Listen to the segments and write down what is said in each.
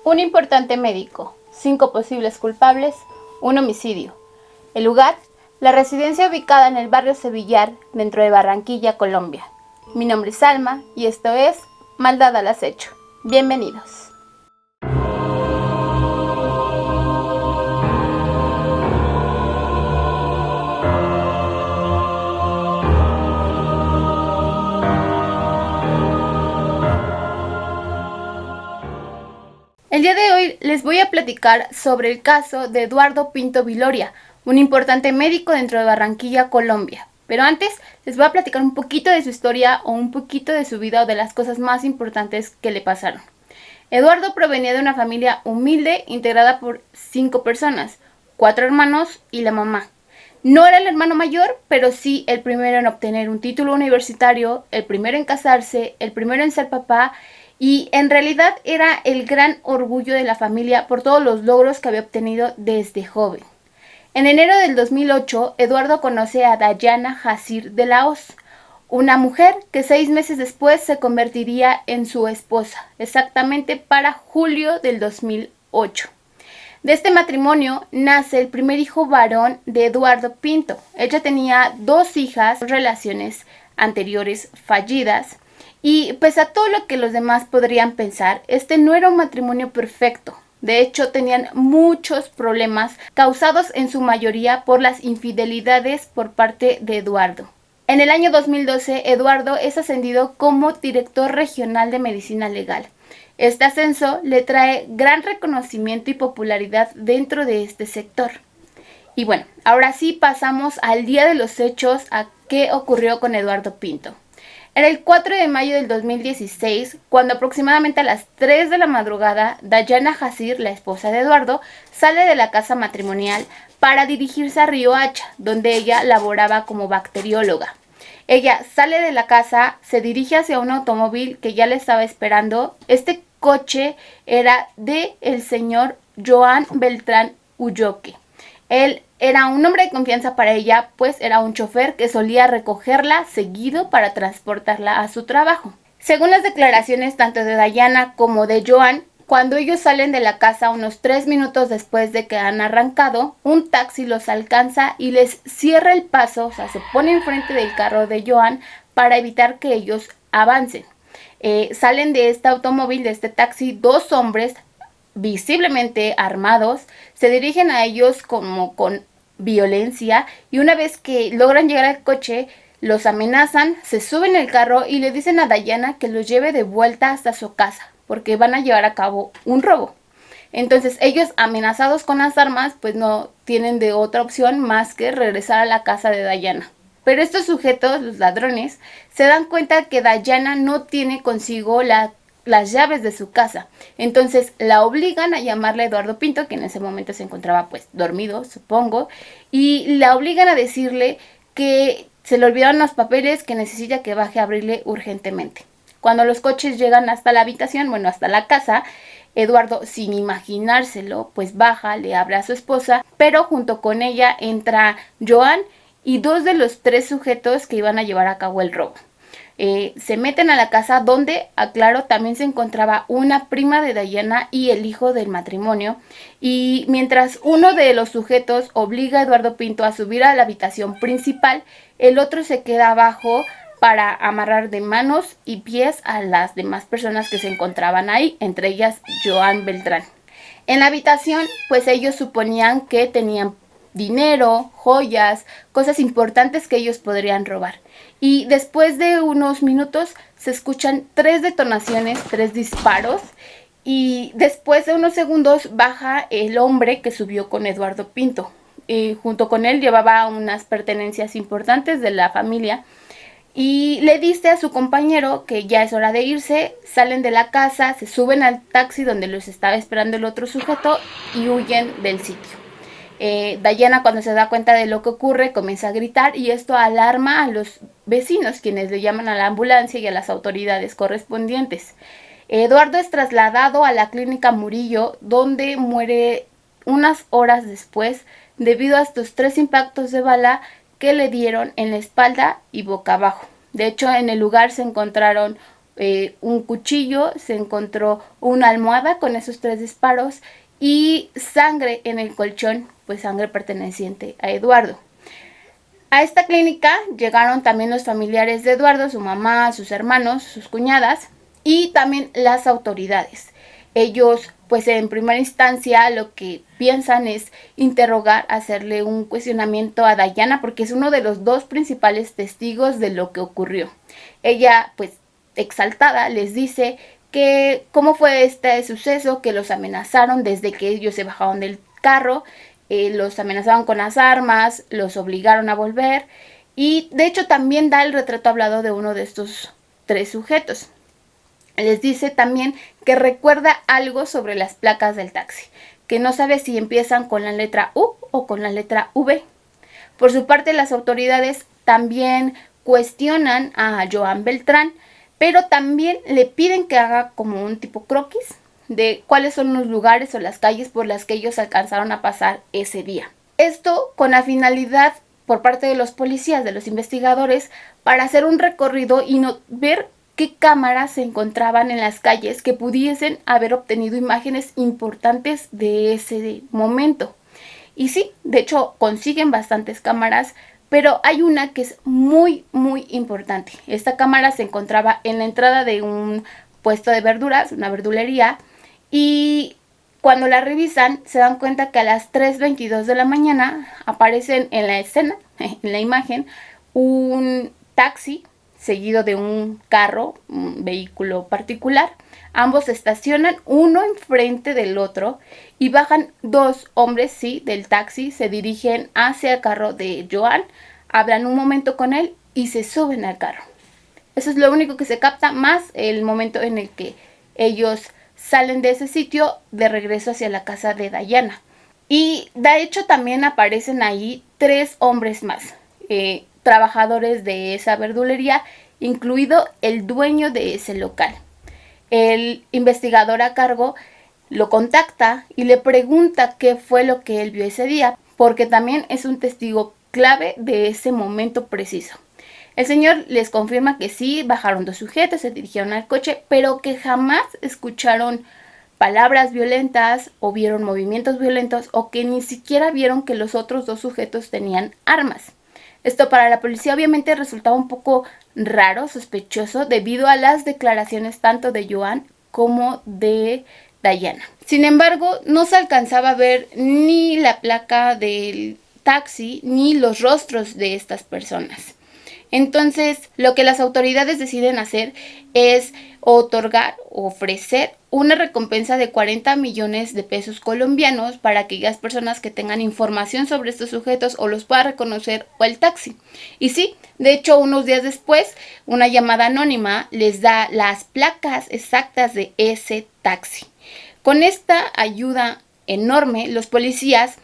Un importante médico, 5 posibles culpables, un homicidio. El lugar, la residencia ubicada en el barrio Sevillar, dentro de Barranquilla, Colombia. Mi nombre es Alma y esto es Maldad al Acecho. Bienvenidos. El día de hoy les voy a platicar sobre el caso de Eduardo Pinto Viloria, un importante médico dentro de Barranquilla, Colombia. Pero antes les voy a platicar un poquito de su historia o un poquito de su vida o de las cosas más importantes que le pasaron. Eduardo provenía de una familia humilde integrada por 5 personas, 4 hermanos y la mamá. No era el hermano mayor, pero sí el primero en obtener un título universitario, el primero en casarse, el primero en ser papá, y en realidad era el gran orgullo de la familia por todos los logros que había obtenido desde joven. En enero del 2008, Eduardo conoce a Dayana Jassir de la Hoz, una mujer que 6 meses después se convertiría en su esposa, exactamente para julio del 2008. De este matrimonio nace el primer hijo varón de Eduardo Pinto. Ella tenía 2 hijas, relaciones anteriores fallidas, y pese a todo lo que los demás podrían pensar, este no era un matrimonio perfecto. De hecho, tenían muchos problemas causados en su mayoría por las infidelidades por parte de Eduardo. En el año 2012, Eduardo es ascendido como director regional de medicina legal. Este ascenso le trae gran reconocimiento y popularidad dentro de este sector. Y bueno, ahora sí pasamos al día de los hechos, a qué ocurrió con Eduardo Pinto. Era el 4 de mayo del 2016, cuando aproximadamente a las 3 de la madrugada, Dayana Jassir, la esposa de Eduardo, sale de la casa matrimonial para dirigirse a Riohacha, donde ella laboraba como bacterióloga. Ella sale de la casa, se dirige hacia un automóvil que ya le estaba esperando. Este coche era de el señor Joan Beltrán Ulloque. Él era un hombre de confianza para ella, pues era un chofer que solía recogerla seguido para transportarla a su trabajo. Según las declaraciones tanto de Dayana como de Joan, cuando ellos salen de la casa unos 3 minutos después de que han arrancado, un taxi los alcanza y les cierra el paso, o sea, se pone enfrente del carro de Joan para evitar que ellos avancen. Salen de este automóvil, de este taxi, 2 hombres visiblemente armados, se dirigen a ellos como con violencia y una vez que logran llegar al coche, los amenazan, se suben al carro y le dicen a Dayana que los lleve de vuelta hasta su casa porque van a llevar a cabo un robo. Entonces ellos, amenazados con las armas, pues no tienen de otra opción más que regresar a la casa de Dayana. Pero estos sujetos, los ladrones, se dan cuenta que Dayana no tiene consigo las llaves de su casa. Entonces la obligan a llamarle a Eduardo Pinto, que en ese momento se encontraba pues dormido, supongo, y la obligan a decirle que se le olvidaron los papeles, que necesita que baje a abrirle urgentemente. Cuando los coches llegan hasta la habitación, bueno, hasta la casa, Eduardo, sin imaginárselo, pues baja, le abre a su esposa, pero junto con ella entra Joan y 2 de los 3 sujetos que iban a llevar a cabo el robo. Se meten a la casa donde, aclaro, también se encontraba una prima de Dayana y el hijo del matrimonio, y mientras uno de los sujetos obliga a Eduardo Pinto a subir a la habitación principal, el otro se queda abajo para amarrar de manos y pies a las demás personas que se encontraban ahí, entre ellas Joan Beltrán. En la habitación, pues ellos suponían que tenían dinero, joyas, cosas importantes que ellos podrían robar. Y después de unos minutos se escuchan 3 detonaciones, 3 disparos, y después de unos segundos baja el hombre que subió con Eduardo Pinto. Junto con él llevaba unas pertenencias importantes de la familia y le dice a su compañero que ya es hora de irse. Salen de la casa, se suben al taxi donde los estaba esperando el otro sujeto y huyen del sitio. Dayana, cuando se da cuenta de lo que ocurre, comienza a gritar y esto alarma a los vecinos, quienes le llaman a la ambulancia y a las autoridades correspondientes. Eduardo es trasladado a la clínica Murillo, donde muere unas horas después debido a estos 3 impactos de bala que le dieron en la espalda y boca abajo. De hecho, en el lugar se encontraron un cuchillo, se encontró una almohada con esos 3 disparos y sangre en el colchón, pues sangre perteneciente a Eduardo. A esta clínica llegaron también los familiares de Eduardo, su mamá, sus hermanos, sus cuñadas y también las autoridades. Ellos, pues en primera instancia, lo que piensan es interrogar, hacerle un cuestionamiento a Dayana, porque es uno de los 2 principales testigos de lo que ocurrió. Ella, pues exaltada, les dice que cómo fue este suceso, que los amenazaron desde que ellos se bajaron del carro, los amenazaron con las armas, los obligaron a volver y de hecho también da el retrato hablado de uno de estos 3 sujetos. Les dice también que recuerda algo sobre las placas del taxi, que no sabe si empiezan con la letra U o con la letra V. Por su parte, las autoridades también cuestionan a Joan Beltrán, pero también le piden que haga como un tipo croquis de cuáles son los lugares o las calles por las que ellos alcanzaron a pasar ese día. Esto con la finalidad por parte de los policías, de los investigadores, para hacer un recorrido y ver qué cámaras se encontraban en las calles que pudiesen haber obtenido imágenes importantes de ese momento. Y sí, de hecho consiguen bastantes cámaras, pero hay una que es muy importante. Esta cámara se encontraba en la entrada de un puesto de verduras, una verdulería, y cuando la revisan se dan cuenta que a las 3:22 de la mañana aparecen en la escena, en la imagen, un taxi seguido de un carro, un vehículo particular. Ambos se estacionan uno enfrente del otro y bajan 2 hombres, sí, del taxi, se dirigen hacia el carro de Joan, hablan un momento con él y se suben al carro. Eso es lo único que se capta, más el momento en el que ellos salen de ese sitio de regreso hacia la casa de Dayana. Y de hecho también aparecen ahí 3 hombres más, trabajadores de esa verdulería, incluido el dueño de ese local. El investigador a cargo lo contacta y le pregunta qué fue lo que él vio ese día, porque también es un testigo clave de ese momento preciso. El señor les confirma que sí, bajaron 2 sujetos, se dirigieron al coche, pero que jamás escucharon palabras violentas o vieron movimientos violentos o que ni siquiera vieron que los otros 2 sujetos tenían armas. Esto para la policía obviamente resultaba un poco raro, sospechoso, debido a las declaraciones tanto de Joan como de Dayana. Sin embargo, no se alcanzaba a ver ni la placa del taxi ni los rostros de estas personas. Entonces, lo que las autoridades deciden hacer es otorgar, ofrecer una recompensa de 40 millones de pesos colombianos para aquellas personas que tengan información sobre estos sujetos o los pueda reconocer o el taxi. Y sí, de hecho, unos días después, una llamada anónima les da las placas exactas de ese taxi. Con esta ayuda enorme, los policías,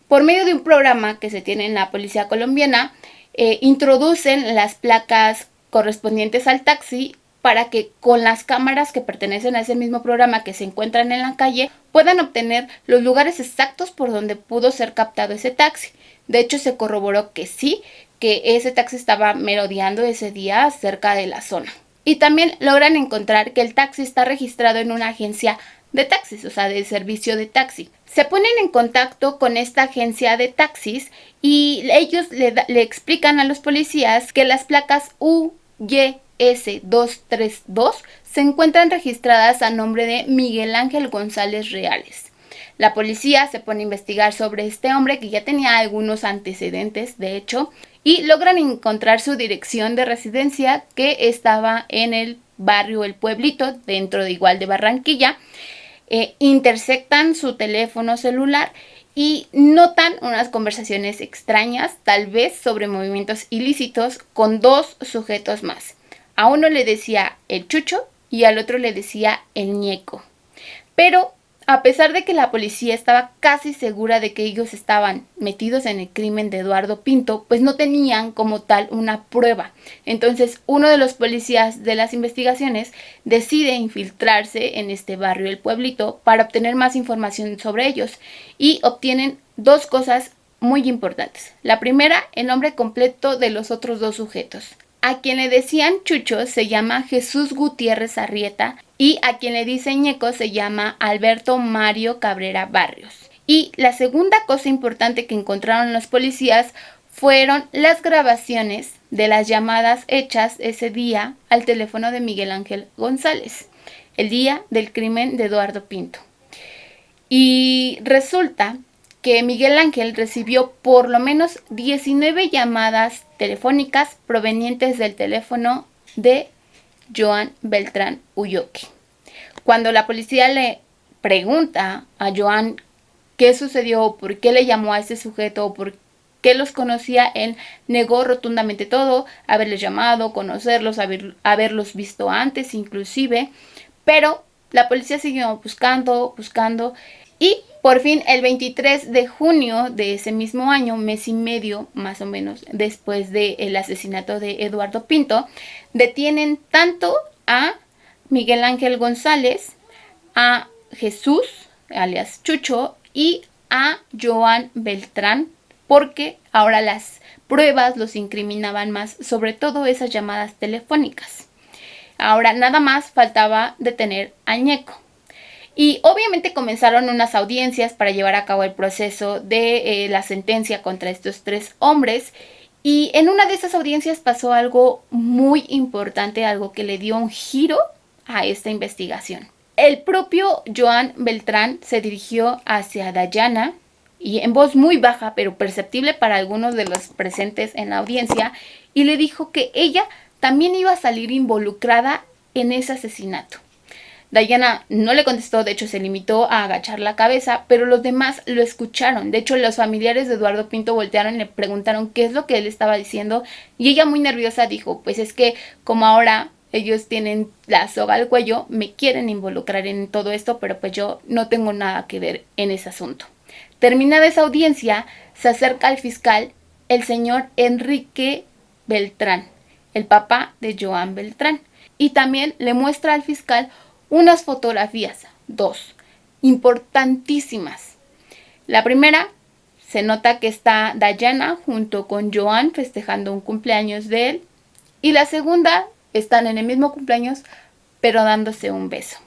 por medio de un programa que se tiene en la policía colombiana, introducen las placas correspondientes al taxi para que con las cámaras que pertenecen a ese mismo programa que se encuentran en la calle puedan obtener los lugares exactos por donde pudo ser captado ese taxi. De hecho, se corroboró que sí, que ese taxi estaba merodeando ese día cerca de la zona. Y también logran encontrar que el taxi está registrado en una agencia de taxis, o sea, de servicio de taxi. Se ponen en contacto con esta agencia de taxis y ellos le explican a los policías que las placas UYS232 se encuentran registradas a nombre de Miguel Ángel González Reales. La policía se pone a investigar sobre este hombre que ya tenía algunos antecedentes, de hecho, y logran encontrar su dirección de residencia, que estaba en el barrio El Pueblito, dentro de igual de Barranquilla. Intersectan su teléfono celular y notan unas conversaciones extrañas, tal vez sobre movimientos ilícitos, con 2 sujetos más. A uno le decía el Chucho y al otro le decía el Ñeco. Pero a pesar de que la policía estaba casi segura de que ellos estaban metidos en el crimen de Eduardo Pinto, pues no tenían como tal una prueba. Entonces, uno de los policías de las investigaciones decide infiltrarse en este barrio El Pueblito para obtener más información sobre ellos y obtienen 2 cosas muy importantes. La primera, el nombre completo de los otros 2 sujetos: A quien le decían Chucho se llama Jesús Gutiérrez Arrieta y a quien le dicen Ñeco se llama Alberto Mario Cabrera Barrios. Y la segunda cosa importante que encontraron los policías fueron las grabaciones de las llamadas hechas ese día al teléfono de Miguel Ángel González, el día del crimen de Eduardo Pinto. Y resulta que Miguel Ángel recibió por lo menos 19 llamadas telefónicas provenientes del teléfono de Joan Beltrán Ulloque. Cuando la policía le pregunta a Joan qué sucedió, por qué le llamó a ese sujeto, por qué los conocía, él negó rotundamente todo, haberles llamado, conocerlos, haberlos visto antes inclusive, pero la policía siguió buscando y por fin el 23 de junio de ese mismo año, mes y medio más o menos después del asesinato de Eduardo Pinto, detienen tanto a Miguel Ángel González, a Jesús, alias Chucho, y a Joan Beltrán, porque ahora las pruebas los incriminaban más, sobre todo esas llamadas telefónicas. Ahora nada más faltaba detener a Ñeco. Y obviamente comenzaron unas audiencias para llevar a cabo el proceso de la sentencia contra estos 3 hombres. Y en una de esas audiencias pasó algo muy importante, algo que le dio un giro a esta investigación. El propio Joan Beltrán se dirigió hacia Dayana y en voz muy baja, pero perceptible para algunos de los presentes en la audiencia, y le dijo que ella también iba a salir involucrada en ese asesinato. Dayana no le contestó, de hecho se limitó a agachar la cabeza, pero los demás lo escucharon. De hecho, los familiares de Eduardo Pinto voltearon y le preguntaron qué es lo que él estaba diciendo, y ella muy nerviosa dijo, pues es que como ahora ellos tienen la soga al cuello, me quieren involucrar en todo esto, pero pues yo no tengo nada que ver en ese asunto. Terminada esa audiencia, se acerca al fiscal el señor Enrique Beltrán, el papá de Joan Beltrán, y también le muestra al fiscal unas fotografías, 2, importantísimas. La primera, se nota que está Dayana junto con Joan festejando un cumpleaños de él. Y la segunda, están en el mismo cumpleaños, pero dándose un beso.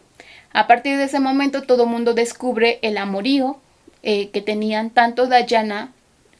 A partir de ese momento, todo el mundo descubre el amorío que tenían tanto Dayana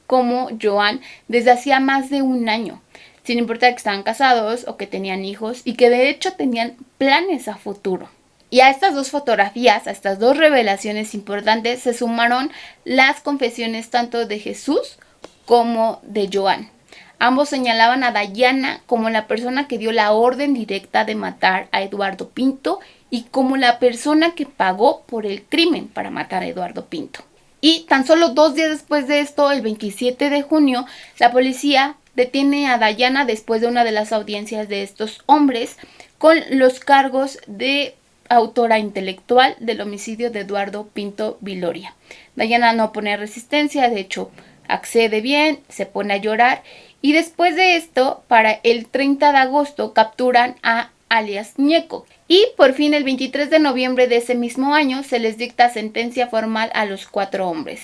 como Joan desde hacía más de un año. Sin importar que estaban casados o que tenían hijos y que de hecho tenían planes a futuro. Y a estas 2 fotografías, a estas 2 revelaciones importantes, se sumaron las confesiones tanto de Jesús como de Joan. Ambos señalaban a Dayana como la persona que dio la orden directa de matar a Eduardo Pinto y como la persona que pagó por el crimen para matar a Eduardo Pinto. Y tan solo 2 días después de esto, el 27 de junio, la policía detiene a Dayana después de una de las audiencias de estos hombres con los cargos de autora intelectual del homicidio de Eduardo Pinto Viloria. Dayana no pone resistencia, de hecho accede bien, se pone a llorar, y después de esto, para el 30 de agosto, capturan a alias Ñeco. Y por fin el 23 de noviembre de ese mismo año se les dicta sentencia formal a los 4 hombres.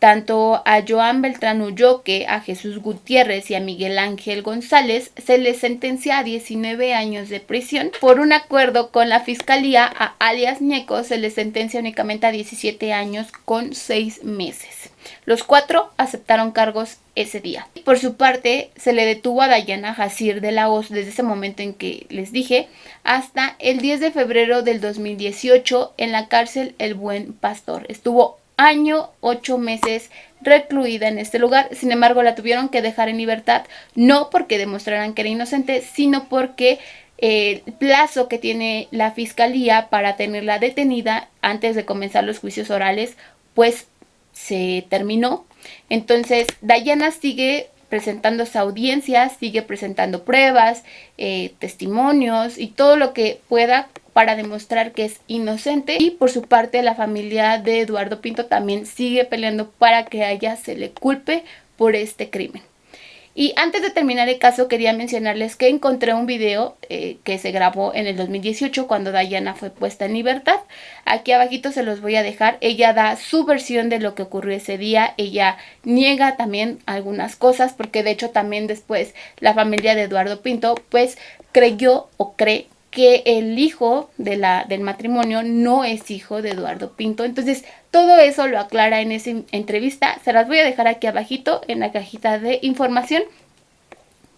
Tanto a Joan Beltrán Ulloque, a Jesús Gutiérrez y a Miguel Ángel González se les sentencia a 19 años de prisión. Por un acuerdo con la fiscalía, a alias Ñeco se les sentencia únicamente a 17 años con 6 meses. Los 4 aceptaron cargos ese día. Por su parte, se le detuvo a Dayana Jacir de la Hoz desde ese momento en que les dije hasta el 10 de febrero del 2018 en la cárcel El Buen Pastor. Estuvo año 8 meses recluida en este lugar. Sin embargo, la tuvieron que dejar en libertad, no porque demostraran que era inocente, sino porque el plazo que tiene la fiscalía para tenerla detenida antes de comenzar los juicios orales, pues se terminó. Entonces Dayana sigue presentándose a audiencias, sigue presentando pruebas, testimonios y todo lo que pueda para demostrar que es inocente. Y por su parte, la familia de Eduardo Pinto también sigue peleando para que a ella se le culpe por este crimen. Y antes de terminar el caso quería mencionarles que encontré un video que se grabó en el 2018 cuando Diana fue puesta en libertad. Aquí abajito se los voy a dejar. Ella da su versión de lo que ocurrió ese día. Ella niega también algunas cosas porque de hecho también después la familia de Eduardo Pinto pues creyó o cree que el hijo del matrimonio no es hijo de Eduardo Pinto. Entonces todo eso lo aclara en esa entrevista. Se las voy a dejar aquí abajito en la cajita de información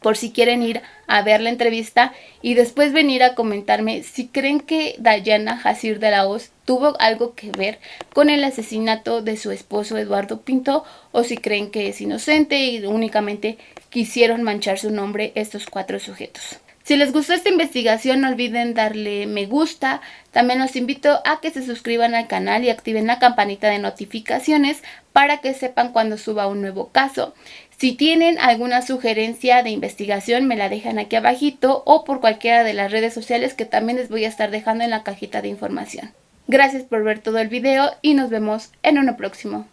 por si quieren ir a ver la entrevista y después venir a comentarme si creen que Dayana Jacir de la Hoz tuvo algo que ver con el asesinato de su esposo Eduardo Pinto o si creen que es inocente y únicamente quisieron manchar su nombre estos 4 sujetos. Si les gustó esta investigación no olviden darle me gusta, también los invito a que se suscriban al canal y activen la campanita de notificaciones para que sepan cuando suba un nuevo caso. Si tienen alguna sugerencia de investigación me la dejan aquí abajito o por cualquiera de las redes sociales que también les voy a estar dejando en la cajita de información. Gracias por ver todo el video y nos vemos en uno próximo.